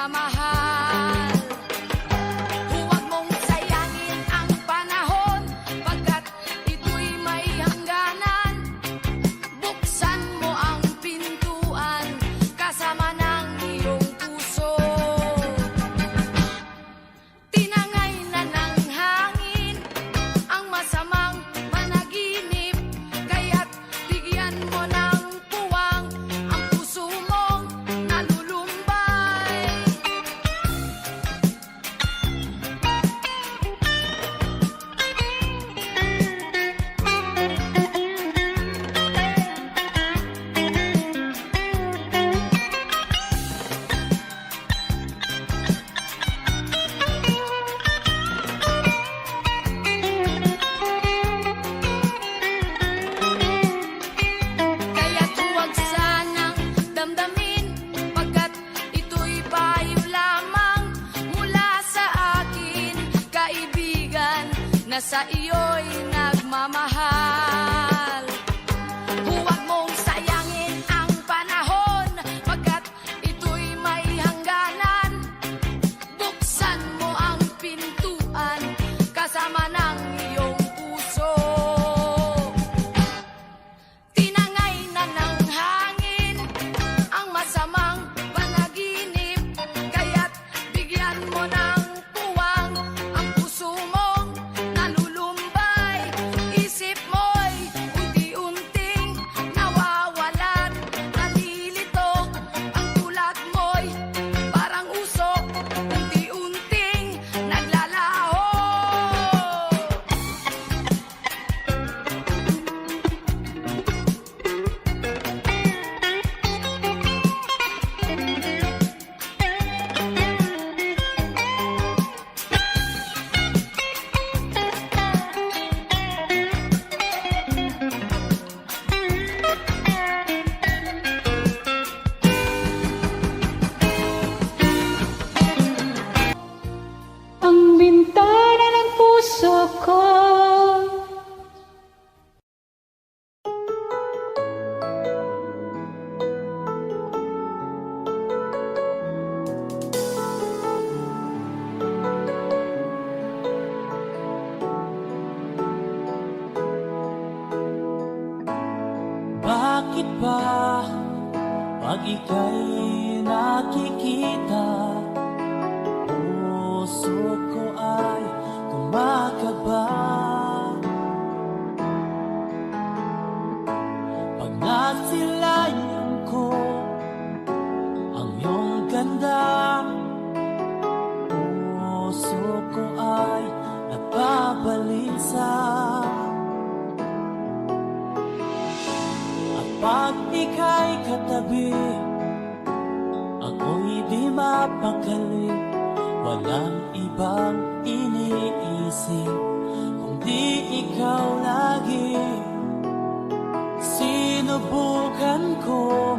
nagmamahal. Huwag mong sayangin ang panahon, pagkat ito'y may hangganan. Buksan mo ang pintuan, kasama ng iyong puso. Tinangay na ng hangin ang masamang panaginip, kaya't bigyan mo ng puwang ang puso mong nalulumbay. Kaya't huwag sanang damdamin, pagkat ito'y payo lamang mula sa akin, kaibigan na sa iyo'y nagmamahal. Huwag mong sayangin ang panahon, pagkat ito'y may hangganan. Buksan mo ang pintuan, kasama ng iyong puso. Tinangay na ng hangin ang masamang panaginip, kaya't bigyan mo ng puwang ang puso mong nalulumbay. Isip mo'y unti-unting nawawalan, nalilito ang tulad mo'y parang usok, unti-unting naglalaho. Ang bintana ng puso ko. Bakit ba pag ika'y nakikita, puso ko ay kumakaba? Pag nasilayan ko ang iyong ganda, puso ko ay nababalisa. At pag ika'y katabi, ako'y di mapakali. Walang ibang iniisip kundi ikaw lagi. Sinubukan ko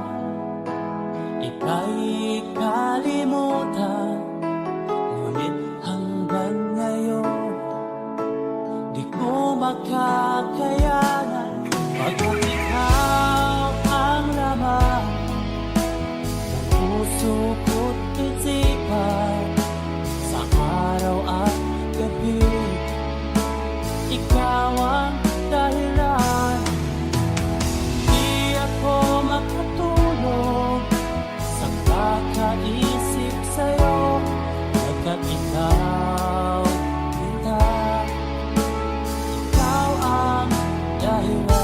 ika'y kalimutan, ngunit hanggang ngayon di ko makakayanan. Pagkat ikaw ang laman ng puso ko't isipan, sa araw at gabi, ikaw ang dahilan. Di ako makatulog sa kakaisip sa'yo, pagkat ikaw kita, ikaw ang dahilan.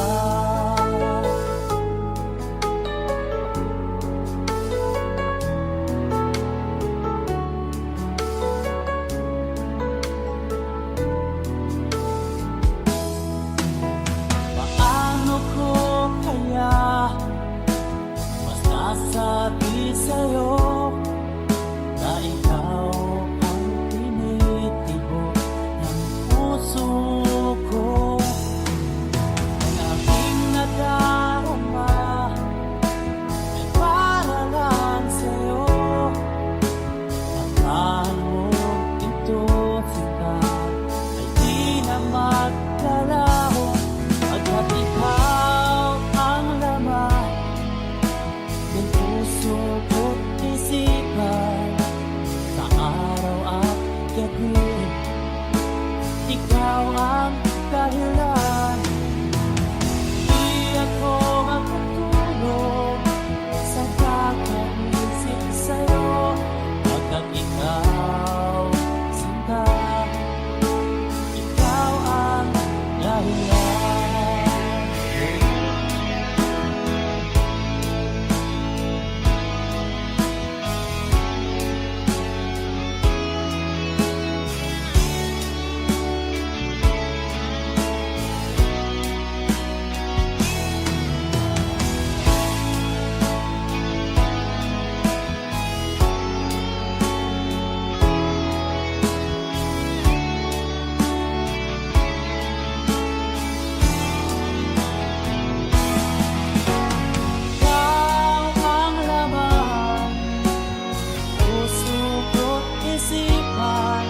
dahilan. Di ako makatulog sa kakaisip sa'yo, pagkat ikaw, sinta, ikaw ang dahilan. Ikaw ang laman, puso ko't isipan,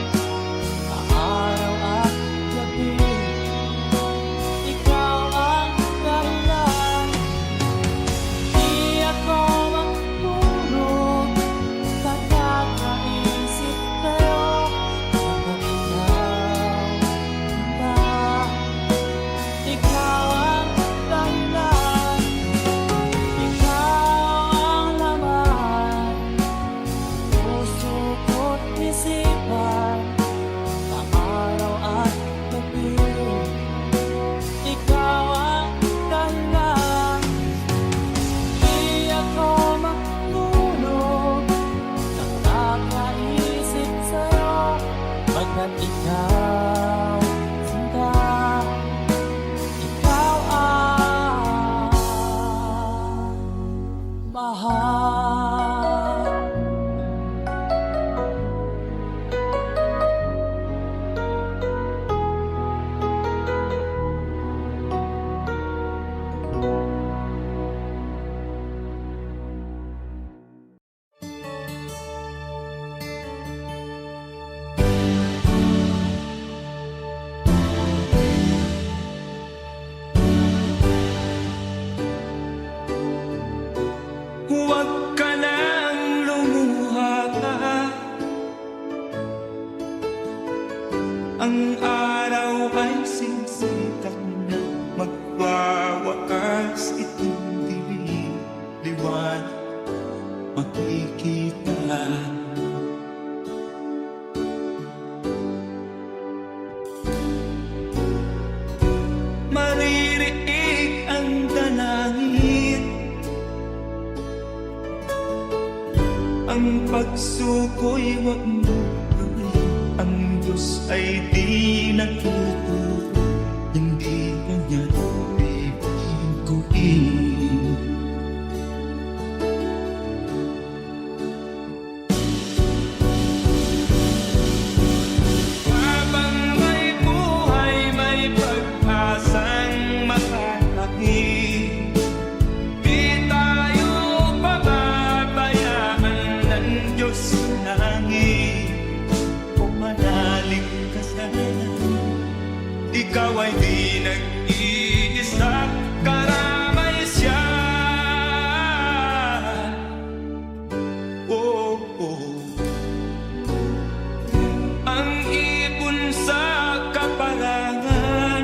araw at gabi. Ikaw ang dahilan. Di ako makatulog pagkakaisip sa'yo, pagkat ikaw ang dahilan. Ikaw ang laman, puso ko't isipan, araw at gabi. Ikaw ang dahilan. Di ako makatulog nakakaisip sa'yo, pagkat ikaw, sinta, ikaw ang mahal. Huwag ka nang lumuha, ang araw ay sisikat na, magwawakas itong dilim, liwanag makikita. Maririnig ang dalangin, ang pagsuko'y huwag mo gawin. Ang Diyos ay di natuturo, hindi kanya bibiguin. Habang may buhay, may pag-asang makalaki. Di tayo pababayaan ng Diyos sa langit. Kung manalig ka sana, ikaw ay di nag-iisa, karamay siya. Oh, oh. Ang ibon sa kaparangan,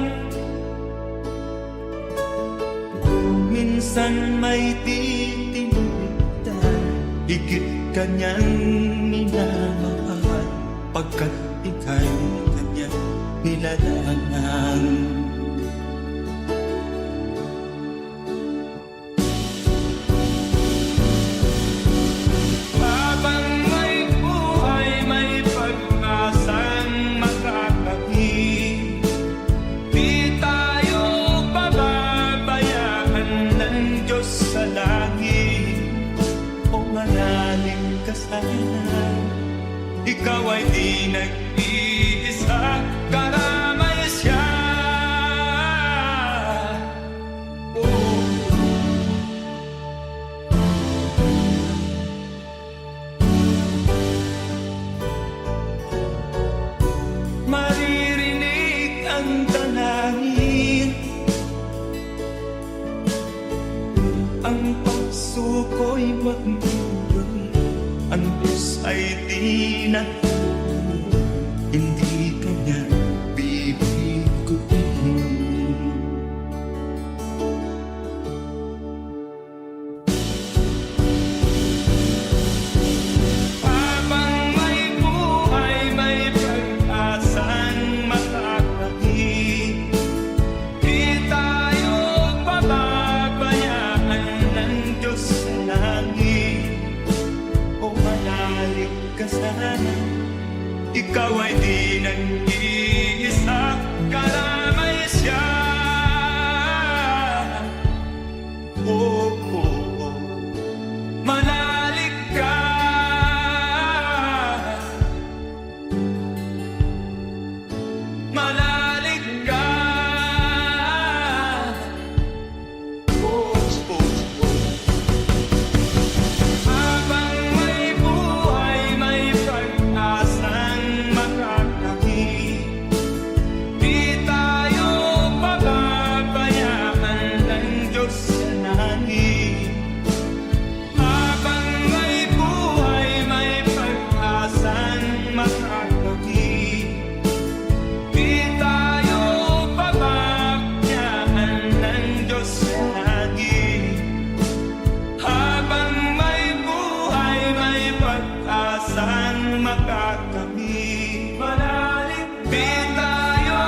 minsan may titinitan, higit kanyang minamahal, pagkat ika'y kanyang nilalangan. Habang may buhay, may pag-asang makakakit. Di tayo pababayaan ng Diyos sa langit. O manalig ka sana, ikaw ay di nag-iisa, karamay siya. Oh. Maririnig ang dalangin, ang pagsuko'y huwag mo gawin. Ang Diyos ay di natuturo, hindi kanya bibiguin. bumalik ka sana. Ikaw ay di nag-iisa, karamay siya. Oh, oh, oh. Manalig ka. Manalig ka. Oh, oh, oh. Habang may buhay, may pag-asang makakamit. Di tayo pababayaan ng Diyos sa langit. Habang may buhay, may pag-asang makakamit. Di tayo pababayaan ng Diyos sa langit. Habang may buhay, may pag-asang makakamit. Manalig, di tayo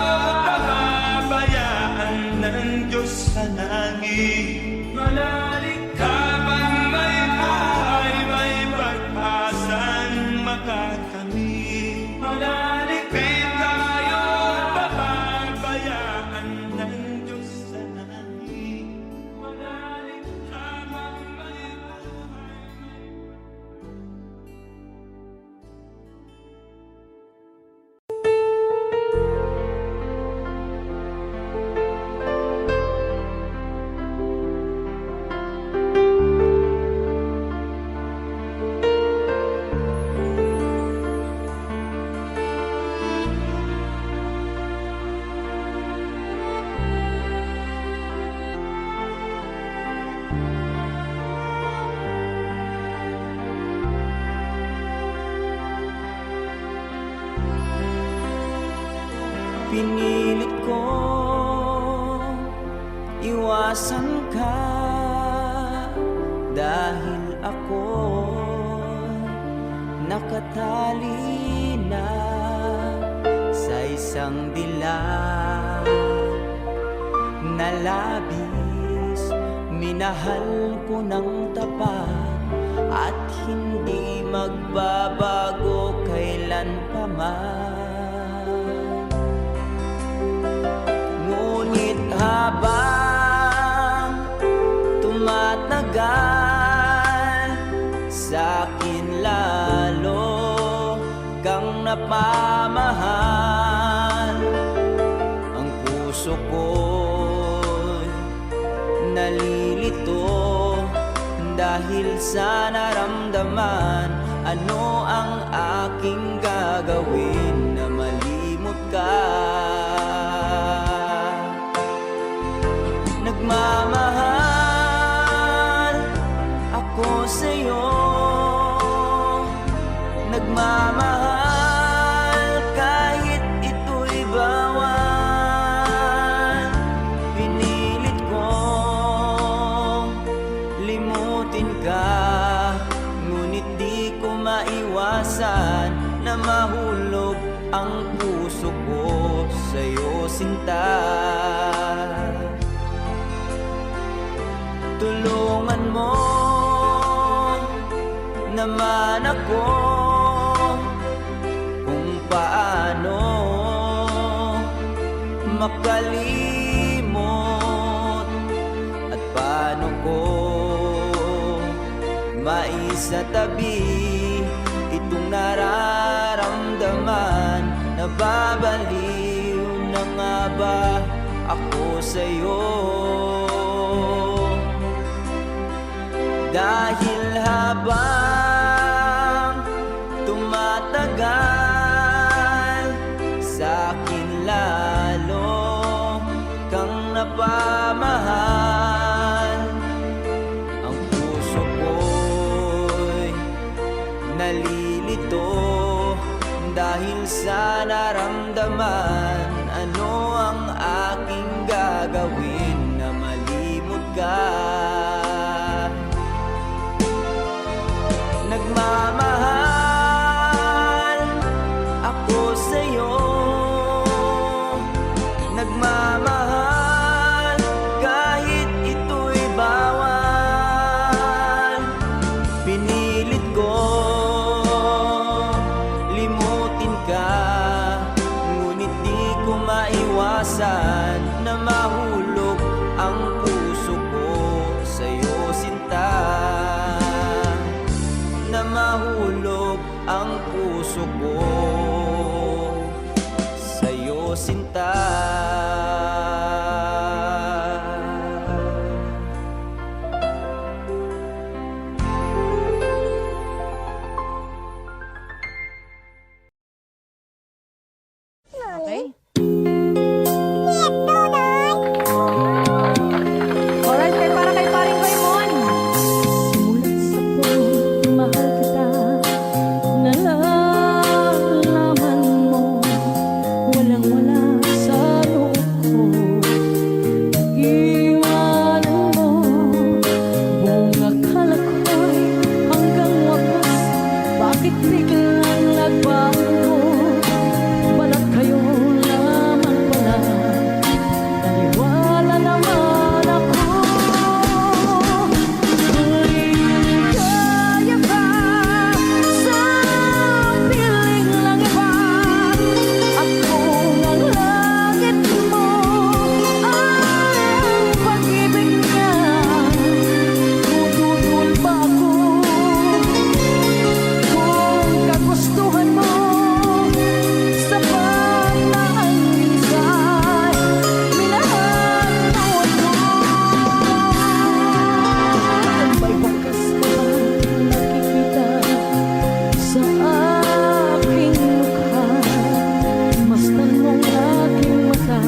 pababayaan ng Diyos sa langit. Manalig, habang may buhay, may pag-asang makakamit. Manalig, di tayo pababayaan ng Diyos sa langit. Manalig, habang may buhay, Pinilit ko iwasan ka dahil ako nakatali na sa isang dilag na labis. Minahal ko ng tapat at hindi magbabago kailan pa man. Ngunit habang tumatagal, sa'kin lalo kang napamahal. Ang puso ko'y nalilito dahil sa naramdaman. Ano ang aking gagawin na malimot ka? Nagmamahal ako sa'yo, nagmamahal kahit ito'y bawal. Pinilit kong limutin ka, ngunit di ko maiwasan na mahulog ang puso ko sa'yo, sinta. Tulungan mo naman ako kung paano makalimot at paano ko maisatabi itong nararamdaman. Nababaliw na nga ba ako sa'yo? Dahil habang tumatagal, sa'kin lalo kang napamahal. Ang puso ko'y nalilito dahil sa naramdaman. Ano ang aking gagawin na malimot ka? Nagmamahal ako sa'yo, nagmamahal kahit ito'y bawal. Pinilit ko ang puso ko sa'yo, sinta. Okay? Alright, kaya para kay paring Raymond. Mulat sa pagmahal kita, nalalaman mo, walang-wala sa loob ko. Iwanan mo, buong akala ko'y hanggang wakas. Bakit biglang nagbago? Balat kayo lamang pala, naniwala naman ako. Ligaya ka sa piling ng iba, at kung ang langit mo ay ang pag-ibig niya, tututol ba ako kung kagustuhan mo? Sapat na ang minsay, minahal mo ako. May bakas ka bang nakikita sa aking mukha? Masdan mong aking mata,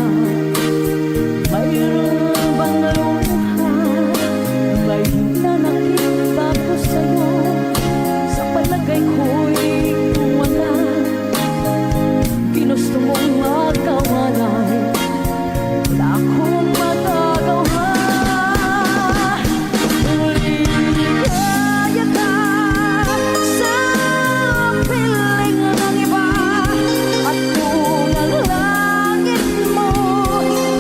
mayroon bang luha? May hinanakit ako sa'yo, sa palagay ko'y wala. Ginusto mong magkawalay, wala akong magagawa. Ligaya ka sa piling ng iba, at kung ang langit mo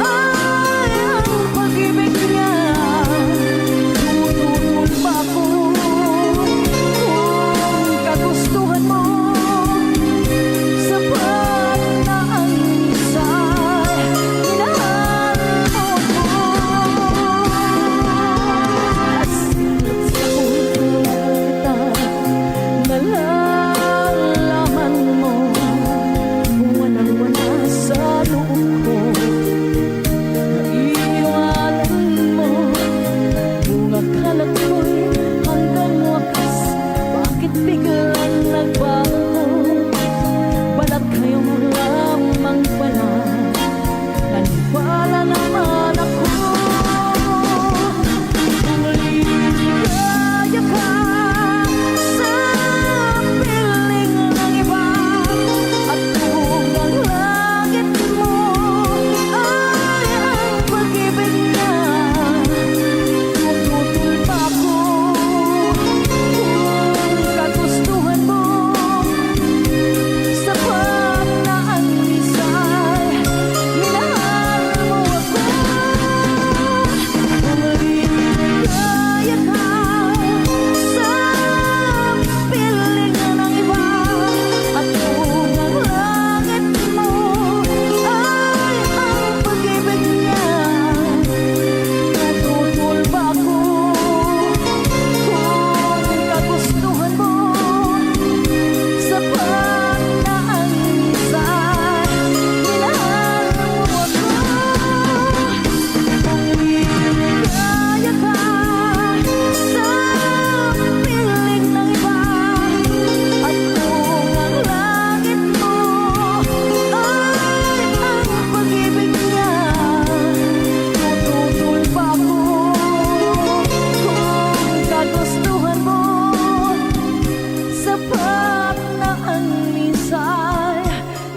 ay ang pag-ibig niya, tututol ba ako kung kagustuhan mo? Sapat na ang minsay, minahal mo ako. Silat sa puso kita, nalalaman mo, walang-wala sa loob ko. Naiwanan mo, kung akala ko'y hanggang wakas. Bakit biglang nagbago? Balat kayo lamang pala, naniwala naman ako. Ligaya ka sa piling ng iba, at kung ang langit mo ay ang pag-ibig niya, tututol pa ako kung kagustuhan mo. Sapat na ang minsay, minahal mo ako. Ligaya ka sa piling ng iba, at kung ang langit mo ay ang pag-ibig niya, tututol ba ako kung kagustuhan mo? Sapat na ang minsay, minahal mo ako. Ligaya ka sa piling ng iba, at kung ang langit mo ay ang pag-ibig niya, tututol ba ako kung kagustuhan mo? Sapat na ang minsay,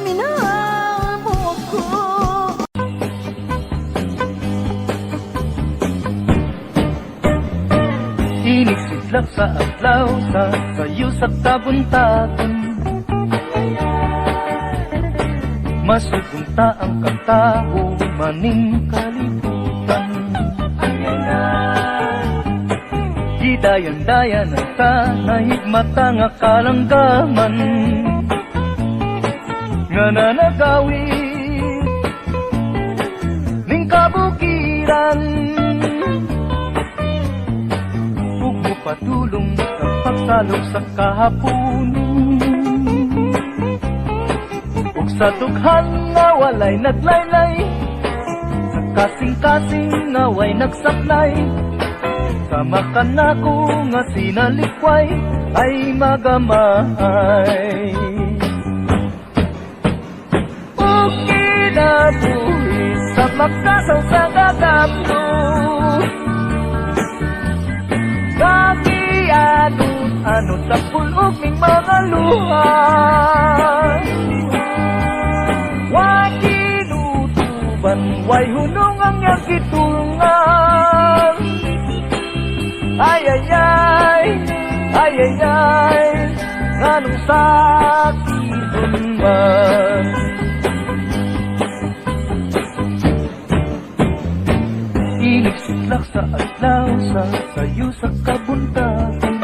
minahal mo ako. Inisidlak sa adlaw sa sayo sa tabuntagon, masugunta ang katao maning kalibutan. Gidayan-dayan ang tanahigmata nga kalanggaman, nga nanagawit ning kabukiran. Ug patulong sa pagsalok sa kahaponon, ug sa dughan nga walay naglaylay, sa kasing-kasing nga way nagsaklay, sama ka nako nga sinalikway ay magamay. Ug kinabuhi sa magkasaw sa gagapto, kakianod sa pulog ning mga luha, wa kinutuban way hunong ang iyang kitulungan. Ay ay ay, ay ay ay, nganong sakit man. Inigsiklak sa adlaw sa sayo sa kabuntagan,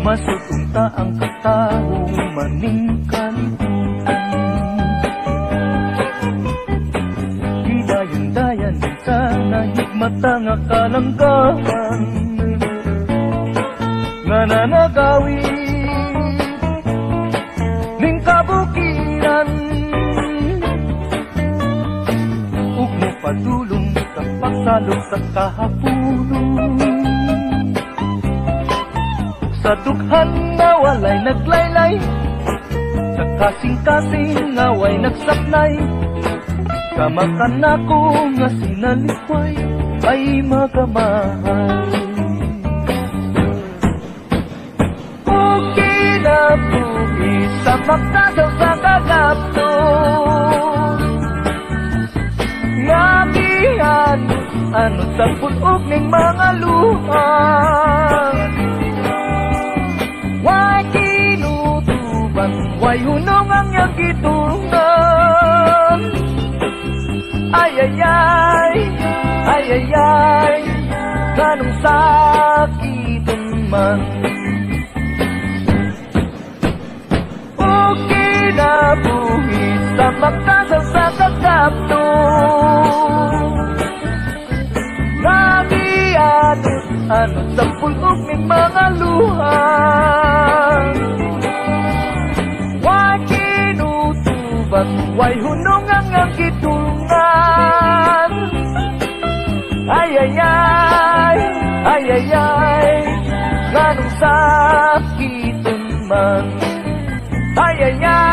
masutunta ang katao maning kalibutan. Dayan-dayan sa nahigmata nga kalanggaman, nga nanagawi ning kabukiran, ug mo padulong sa pagsalog sa kahapunon. Sa dughan nga walay naglaylay, sa kasing-kasing nga way nagsaklay, kamakan ako nga sinalikway ay magamay. O kinabuhi sa magkasaw sa kagapto, yagihan ano sa pulog ning mga luha, way kinutuban way hunong ang iyang gitulungan. Ay ay ay, ay ay ay, ganong sakitan man. O kinabuhi sa magkasaw sa kagapto, nagianod ano sa pulog ning mga luha, way kinutuban way hunong ang iyang gitulungan. Ay ay ay, ay ay ay, ganong sakitan man. Ay ay ay.